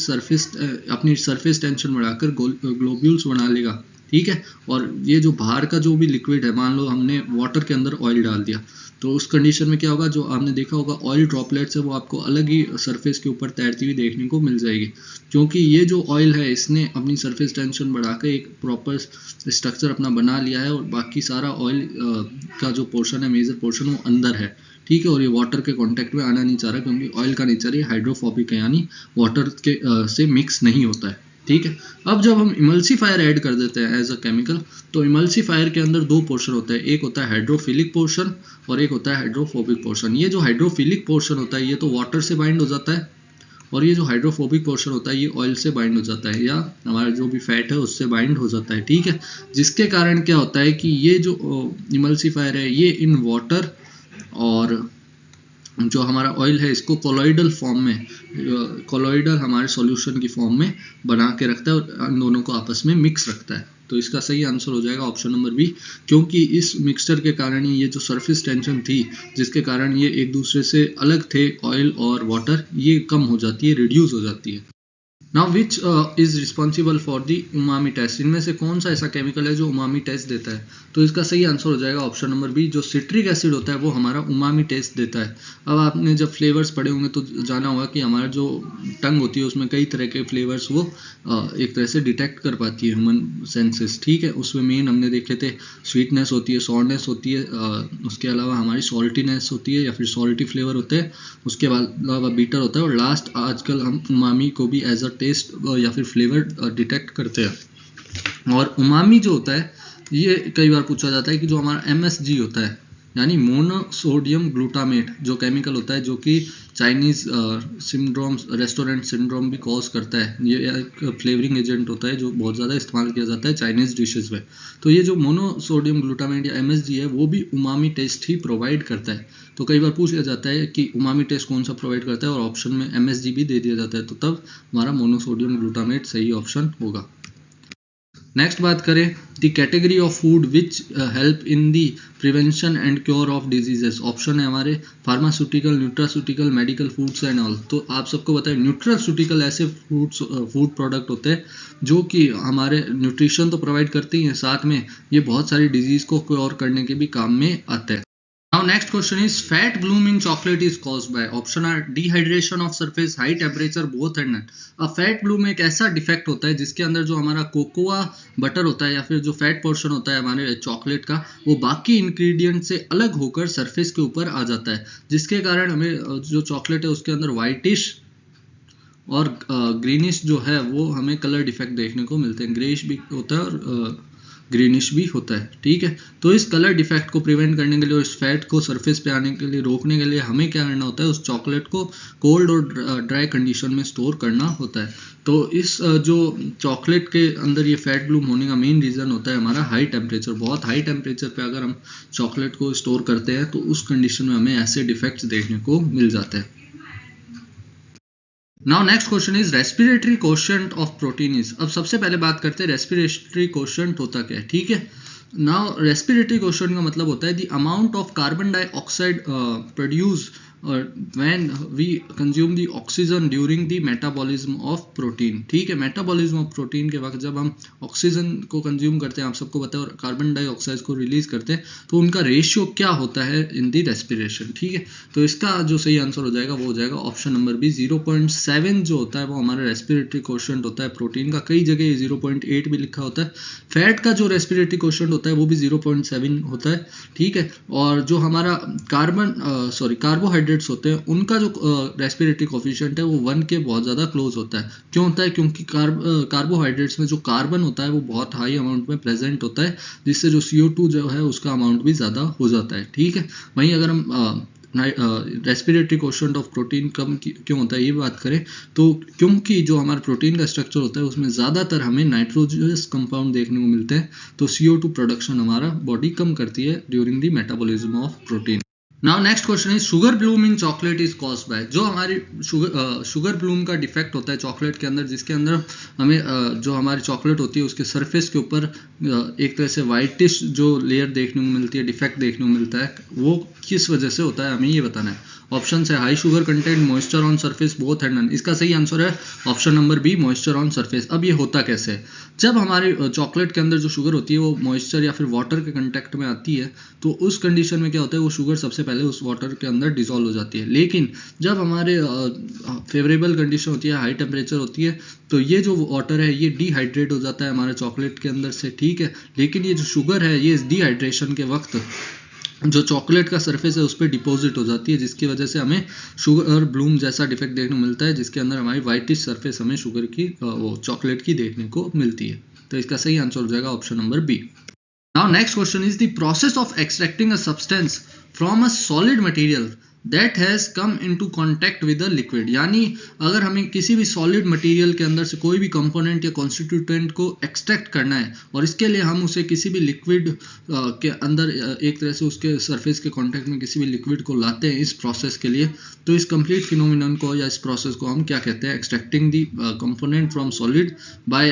अपनी सरफेस टेंशन बढ़ाकर ग्लोब्यूल्स बना लेगा, ठीक है। और ये जो बाहर का जो भी लिक्विड है, मान लो हमने वाटर के अंदर ऑयल डाल दिया तो उस कंडीशन में क्या होगा, जो आपने देखा होगा ऑयल ड्रॉपलेट्स है वो आपको अलग ही सरफेस के ऊपर तैरती हुई देखने को मिल जाएगी, क्योंकि ये जो ऑयल है इसने अपनी सरफेस टेंशन बढ़ाकर एक प्रॉपर स्ट्रक्चर अपना बना लिया है, और बाकी सारा ऑयल का जो पोर्शन है, मेजर पोर्शन, वो अंदर है, ठीक है। और ये वाटर के कांटेक्ट में आना नहीं चाह रहा, क्योंकि ऑयल का नेचर ये हाइड्रोफोबिक है, यानी वाटर के से मिक्स नहीं होता है, ठीक है। अब जब हम इमल्सीफायर ऐड कर देते हैं एज अ केमिकल, तो इमल्सीफायर के अंदर 2 पोर्शन होते हैं, एक होता है हाइड्रोफिलिक पोर्शन और एक होता है हाइड्रोफोबिक पोर्शन। ये जो हाइड्रोफिलिक पोर्शन होता है ये तो वाटर से बाइंड हो जाता है, और ये जो हाइड्रोफोबिक पोर्शन होता है ये ऑयल से बाइंड हो जाता है, या हमारा जो भी फैट है उससे बाइंड हो जाता है, ठीक है। जिसके कारण क्या होता है कि ये जो इमल्सीफायर है ये इन वाटर और जो हमारा ऑयल है इसको कोलॉइडल फॉर्म में, कोलॉइडल हमारे सॉल्यूशन की फॉर्म में बना के रखता है और इन दोनों को आपस में मिक्स रखता है। तो इसका सही आंसर हो जाएगा ऑप्शन नंबर बी, क्योंकि इस मिक्सचर के कारण ही ये जो सरफेस टेंशन थी जिसके कारण ये एक दूसरे से अलग थे ऑयल और वाटर, ये कम हो जाती है, रिड्यूस हो जाती है। Now which is responsible for the umami taste. इनमें से कौन सा ऐसा केमिकल है जो उमामी टेस्ट देता है। तो इसका सही आंसर हो जाएगा ऑप्शन नंबर बी, जो सिट्रिक एसिड होता है वो हमारा उमामी टेस्ट देता है। अब आपने जब फ्लेवर्स पढ़े होंगे तो जाना होगा कि हमारा जो टंग होती है उसमें कई तरह के फ्लेवर्स वो एक तरह से डिटेक्ट कर पाती है ह्यूमन सेंसेस, ठीक है। उसमें मेन हमने देखे थे स्वीटनेस होती है, सॉरनेस होती है, उसके अलावा हमारी सॉल्टीनेस होती है या फिर सॉल्टी फ्लेवर होते हैं, उसके अलावा बीटर होता है, और लास्ट आजकल हम उमामी को भी एज अ टेस्ट या फिर फ्लेवर डिटेक्ट करते हैं। और उमामी जो होता है ये कई बार पूछा जाता है कि जो हमारा MSG होता है, यानी मोनोसोडियम ग्लूटामेट जो केमिकल होता है, जो कि चाइनीज सिंड्रोम, रेस्टोरेंट सिंड्रोम भी कॉज करता है। ये एक फ्लेवरिंग एजेंट होता है जो बहुत ज़्यादा इस्तेमाल किया जाता है चाइनीज डिशेज में। तो ये जो मोनोसोडियम ग्लूटामेट या MSG है वो भी उमामी टेस्ट ही प्रोवाइड करता है। तो कई बार पूछ लिया जाता है कि उमामी टेस्ट कौन सा प्रोवाइड करता है, और ऑप्शन में MSG भी दे दिया जाता है, तो तब हमारा मोनोसोडियम ग्लूटामेट सही ऑप्शन होगा। नेक्स्ट बात करें the category of food which help in the prevention and cure of diseases. Option है हमारे pharmaceutical, nutraceutical, medical foods and all. तो आप सबको पता है न्यूट्रास्यूटिकल ऐसे फूड प्रोडक्ट होते हैं जो कि हमारे न्यूट्रिशन तो प्रोवाइड करते ही हैं, साथ में ये बहुत सारी डिजीज को क्योर करने के भी काम में आते हैं। Now next question is fat bloom in chocolate is caused by, option are dehydration of surface, high temperature, both and none। अब फैट ब्लूम एक ऐसा डिफेक्ट होता है जिसके अंदर जो हमारा कोकोआ बटर होता है या फिर जो फैट पोर्शन होता है हमारे चॉकलेट का, वो बाकी इंग्रेडिएंट से अलग होकर सरफेस के ऊपर आ जाता है, जिसके कारण हमें जो चॉकलेट है उसके अंदर व्हाइटिश और ग्रीनिश जो है वो हमें कलर डिफेक्ट देखने को मिलते हैं। ग्रेइश भी होता है और ग्रीनिश भी होता है, ठीक है। तो इस कलर डिफेक्ट को प्रिवेंट करने के लिए और इस फैट को सरफेस पे आने के लिए रोकने के लिए हमें क्या करना होता है, उस चॉकलेट को कोल्ड और ड्राई कंडीशन में स्टोर करना होता है। तो इस जो चॉकलेट के अंदर ये फैट ब्लूम होने का मेन रीज़न होता है हमारा हाई टेम्परेचर। बहुत हाई टेम्परेचर पे अगर हम चॉकलेट को स्टोर करते हैं तो उस कंडीशन में हमें ऐसे डिफेक्ट्स देखने को मिल जाते हैं। Now next question is respiratory quotient of protein is. अब सबसे पहले बात करते हैं रेस्पिरेटरी कोशेंट होता क्या है, ठीक है। नाउ रेस्पिरेटरी कोशेंट का मतलब होता है the amount of carbon dioxide produce when we consume the oxygen during the metabolism of protein, ठीक है। मेटाबॉलिज्म ऑफ प्रोटीन के वक्त जब हम ऑक्सीजन को कंज्यूम करते हैं, आप सबको पता है, और कार्बन डाइऑक्साइड को रिलीज करते हैं, तो उनका रेशियो क्या होता है इन दी रेस्पिरेशन, ठीक है। तो इसका जो सही आंसर हो जाएगा वो हो जाएगा ऑप्शन नंबर बी। 0.7 जो होता है वो हमारा रेस्पिरेटरी कोशेंट होता है प्रोटीन का। कई जगह 0.8 भी लिखा होता है। फैट का जो रेस्पिरेटरी कोशेंट होता है वो भी 0.7 होता है, ठीक है। और जो हमारा कार्बोहाइड्रेट होते हैं उनका जो रेस्पिरेटरी कोफिशिएंट है वो 1 के बहुत ज़्यादा क्लोज होता है। क्यों होता है? क्योंकि कार्बोहाइड्रेट्स में जो कार्बन होता है वो बहुत हाई अमाउंट में प्रेजेंट होता है, जिससे जो CO2 जो है उसका अमाउंट भी ज़्यादा हो जाता है, ठीक है। वहीं अगर हम रेस्पिरेटरी कोशेंट ऑफ प्रोटीन कम क्यों होता है ये बात करें तो क्योंकि जो हमारा प्रोटीन का स्ट्रक्चर होता है उसमें ज़्यादातर हमें नाइट्रोजनस कंपाउंड देखने को मिलते हैं, तो CO2 प्रोडक्शन हमारा बॉडी कम करती है during the metabolism of protein. Now next question is sugar Bloom in chocolate is caused by. जो हमारी शुगर ब्लूम का डिफेक्ट होता है चॉकलेट के अंदर, जिसके अंदर हमें जो हमारी चॉकलेट होती है उसके सरफेस के ऊपर एक तरह से वाइटिश जो लेयर देखने को मिलती है, डिफेक्ट देखने को मिलता है, वो किस वजह से होता है हमें ये बताना है। ऑप्शन है high sugar content, moisture on surface, both and none. इसका सही आंसर है option number B, moisture on surface. अब ये होता कैसे है? जब हमारे चॉकलेट के अंदर जो शुगर होती है वो मॉइस्चर या फिर वाटर के कंटेक्ट में आती है, तो उस कंडीशन में क्या होता है, वो शुगर सबसे पहले उस वाटर के अंदर डिसॉल्व हो जाती है। लेकिन जब हमारे फेवरेबल कंडीशन होती है, हाई टेम्परेचर होती है, तो ये जो वाटर है ये डिहाइड्रेट हो जाता है हमारे चॉकलेट के अंदर से, ठीक है। लेकिन ये जो शुगर है ये इस डिहाइड्रेशन के वक्त जो चॉकलेट का सरफेस है उस पर डिपॉजिट हो जाती है, जिसकी वजह से हमें शुगर ब्लूम जैसा डिफेक्ट देखने को मिलता है, जिसके अंदर हमारी वाइटिश सरफेस हमें शुगर की वो चॉकलेट की देखने को मिलती है। तो इसका सही आंसर हो जाएगा option number B. Now next question is the process of extracting a substance from a solid material that has come into contact with a liquid. यानी अगर हमें किसी भी सॉलिड मटेरियल के अंदर से कोई भी कंपोनेंट या कॉन्स्टिट्यूटेंट को एक्सट्रैक्ट करना है और इसके लिए हम उसे किसी भी लिक्विड के अंदर एक तरह से उसके सरफेस के कांटेक्ट में किसी भी लिक्विड को लाते हैं इस प्रोसेस के लिए, तो इस कंप्लीट फिनोमिनन को या इस प्रोसेस को हम क्या कहते हैं? Extracting the component from solid by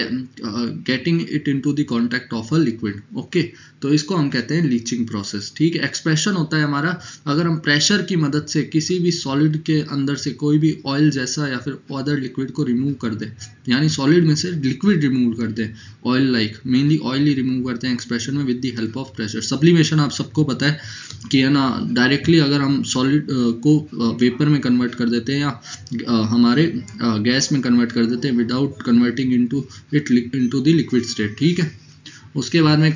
getting it into the contact of a liquid. Okay, तो इसको हम कहते हैं लीचिंग प्रोसेस, ठीक है। एक्सप्रेशन होता है हमारा अगर हम प्रेशर की मदद से किसी भी सॉलिड के अंदर से कोई भी ऑयल जैसा या फिर अदर लिक्विड को रिमूव कर दे, यानी सॉलिड में से लिक्विड रिमूव कर दे, ऑयल लाइक मेनली ऑयल ही रिमूव करते हैं एक्सप्रेशन में with the help of pressure. Sublimation आप सबको पता है कि है ना, डायरेक्टली अगर हम सॉलिड को वेपर में कन्वर्ट कर देते हैं या हमारे गैस में कन्वर्ट कर देते हैं without converting into the liquid state, ठीक है। उसके बाद में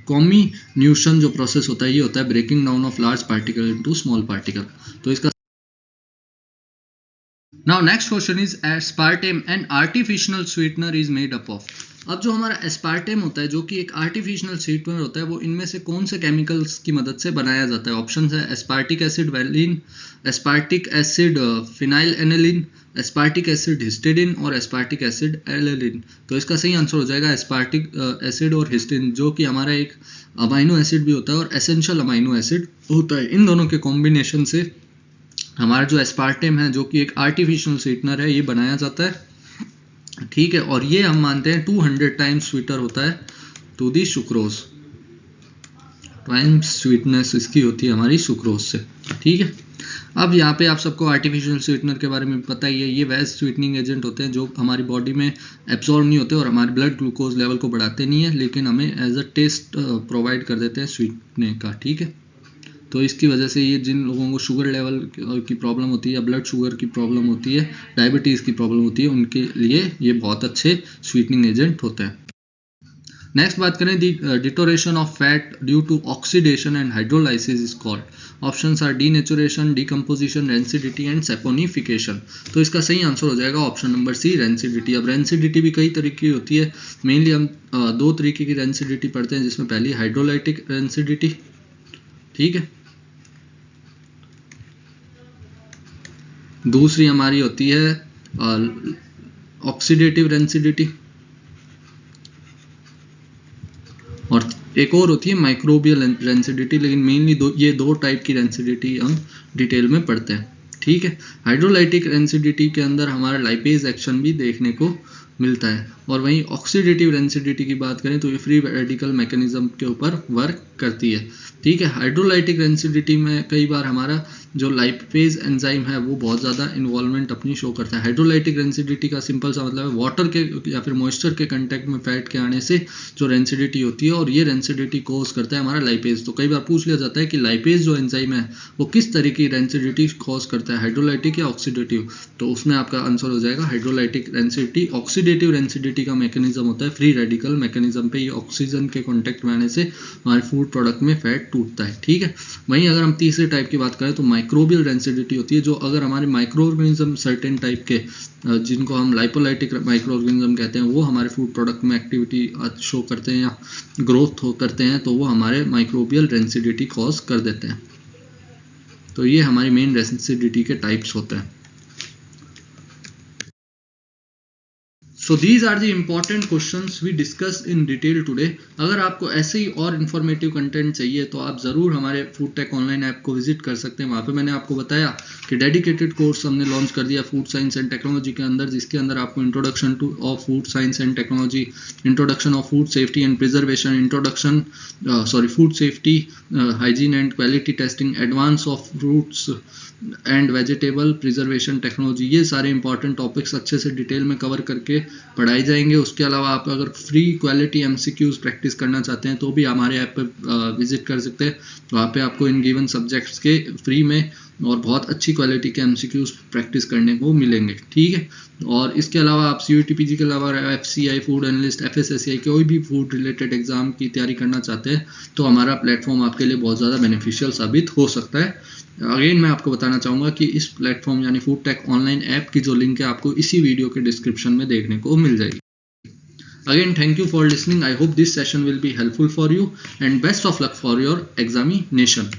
कॉम्बिनेशन जो प्रोसेस होता है ये होता है breaking down of large particle into small particle. तो इसका now next question is aspartame an artificial sweetener is made up of. अब जो हमारा एस्पार्टेम होता है जो कि एक आर्टिफिशियल स्वीटनर होता है, वो इनमें से कौन से केमिकल्स की मदद से बनाया जाता है? ऑप्शन है aspartic acid valine, aspartic acid phenyl aniline, aspartic acid histidine और एस्पार्टिक एसिड एलेलिन। तो इसका सही आंसर हो जाएगा एस्पार्टिक एसिड और हिस्टिडिन, जो कि हमारा एक अमाइनो एसिड भी होता है और एसेंशियल अमाइनो एसिड होता है। इन दोनों के कॉम्बिनेशन से हमारा जो एस्पार्टेम है जो कि एक आर्टिफिशियल स्वीटनर है, ये बनाया जाता है। ठीक है, और ये हम मानते हैं 200 टाइम्स स्वीटर होता है to the sucrose, times sweetness इसकी होती है हमारी सुक्रोज से। ठीक है, अब यहाँ पे आप सबको आर्टिफिशियल स्वीटनर के बारे में पता ही है। ये वैसे स्वीटनिंग एजेंट होते हैं जो हमारी बॉडी में एब्जॉर्ब नहीं होते और हमारे ब्लड ग्लूकोज लेवल को बढ़ाते नहीं है, लेकिन हमें एज अ टेस्ट प्रोवाइड कर देते हैं स्वीटने का। ठीक है, तो इसकी वजह से ये जिन लोगों को शुगर लेवल की प्रॉब्लम होती है या ब्लड शुगर की प्रॉब्लम होती है, डायबिटीज़ की प्रॉब्लम होती है, उनके लिए ये बहुत अच्छे स्वीटनिंग एजेंट होते हैं। नेक्स्ट बात करें, the deterioration of fat due to oxidation and hydrolysis is called. Options are denaturation, decomposition, rancidity and saponification. तो इसका सही आंसर हो जाएगा ऑप्शन नंबर सी, रेंसिडिटी। अब रेंसिडिटी भी कई तरीके की होती है, मेनली हम दो तरीके की रेंसिडिटी पढ़ते हैं, जिसमें पहली हाइड्रोलाइटिक रेंसिडिटी, ठीक है, दूसरी हमारी होती है ऑक्सीडेटिव रेंसिडिटी, और एक और होती है माइक्रोबियल रेंसिडिटी। लेकिन मेनली ये दो टाइप की रेंसिडिटी हम डिटेल में पढ़ते हैं। ठीक है, हाइड्रोलाइटिक रेंसिडिटी के अंदर हमारा लाइपेज एक्शन भी देखने को मिलता है, और वहीं ऑक्सीडेटिव रेंसिडिटी की बात करें तो ये फ्री रेडिकल मैकेनिज्म के ऊपर वर्क करती है। ठीक है, हाइड्रोलाइटिक रेंसिडिटी में कई बार हमारा जो लाइपेज एंजाइम है वो बहुत ज़्यादा इन्वॉल्वमेंट अपनी शो करता है। हाइड्रोलाइटिक रेंसिडिटी का सिंपल सा मतलब है वाटर के या फिर मॉइस्चर के कंटेक्ट में फैट के आने से जो रेंसिडिटी होती है, और ये रेंसिडिटी कॉज करता है हमारा लाइपेज। तो कई बार पूछ लिया जाता है कि लाइपेज जो एंजाइम है वो किस तरीके की रेंसिडिटी कॉज करता है, हाइड्रोलाइटिक या ऑक्सीडेटिव? तो उसमें आपका आंसर हो जाएगा हाइड्रोलाइटिक रेंसिडिटी। ऑक्सीडेटिव रेंसिडिटी का मैकेनिज्म होता है फ्री रेडिकल मैकेनिज्म पे, ये ऑक्सीजन के कॉन्टेक्ट में आने से हमारे फूड प्रोडक्ट में फैट टूटता है। ठीक है, वहीं अगर हम तीसरे टाइप की बात करें तो माइक्रोबियल रेंसिडिटी होती है, जो अगर हमारे माइक्रो ऑर्गेनिज्म सर्टेन टाइप के जिनको हम लाइपोलाइटिक माइक्रो ऑर्गेनिज्म कहते हैं, वो हमारे फूड प्रोडक्ट में एक्टिविटी शो करते हैं या ग्रोथ करते हैं, तो वो हमारे माइक्रोबियल रेंसिडिटी कॉज कर देते हैं। तो ये हमारी मेन रेंसिडिटी के टाइप्स होते हैं। So these are the important questions we discussed in detail today. अगर आपको ऐसे ही और इन्फॉर्मेटिव कंटेंट चाहिए तो आप ज़रूर हमारे फूड टेक ऑनलाइन ऐप को विजिट कर सकते हैं। वहाँ पे मैंने आपको बताया कि डेडिकेटेड कोर्स हमने लॉन्च कर दिया फूड साइंस एंड टेक्नोलॉजी के अंदर, जिसके अंदर आपको introduction two of food science and technology, introduction of food safety and preservation, food safety, hygiene and quality testing, advance of fruits and vegetable preservation technology, ये सारे important topics अच्छे से detail में कवर करके पढ़ाई जाएंगे। उसके अलावा आप अगर फ्री क्वालिटी एमसीक्यूज प्रैक्टिस करना चाहते हैं तो भी हमारे ऐप पे विजिट कर सकते हैं। वहाँ पे आपको इन गिवन सब्जेक्ट्स के फ्री में और बहुत अच्छी क्वालिटी के एमसीक्यूज प्रैक्टिस करने को मिलेंगे। ठीक है, और इसके अलावा आप CUET-PG के अलावा FCI, फूड एनालिस्ट, FSSAI कोई भी फूड रिलेटेड एग्जाम की तैयारी करना चाहते हैं तो हमारा प्लेटफॉर्म आपके लिए बहुत ज़्यादा बेनिफिशियल साबित हो सकता है। अगेन मैं आपको बताना चाहूँगा कि इस प्लेटफॉर्म यानी फूड टेक ऑनलाइन ऐप की जो लिंक है आपको इसी वीडियो के डिस्क्रिप्शन में देखने को मिल जाएगी। Again, thank you for listening. I hope this session will be helpful for you and best of luck for your examination.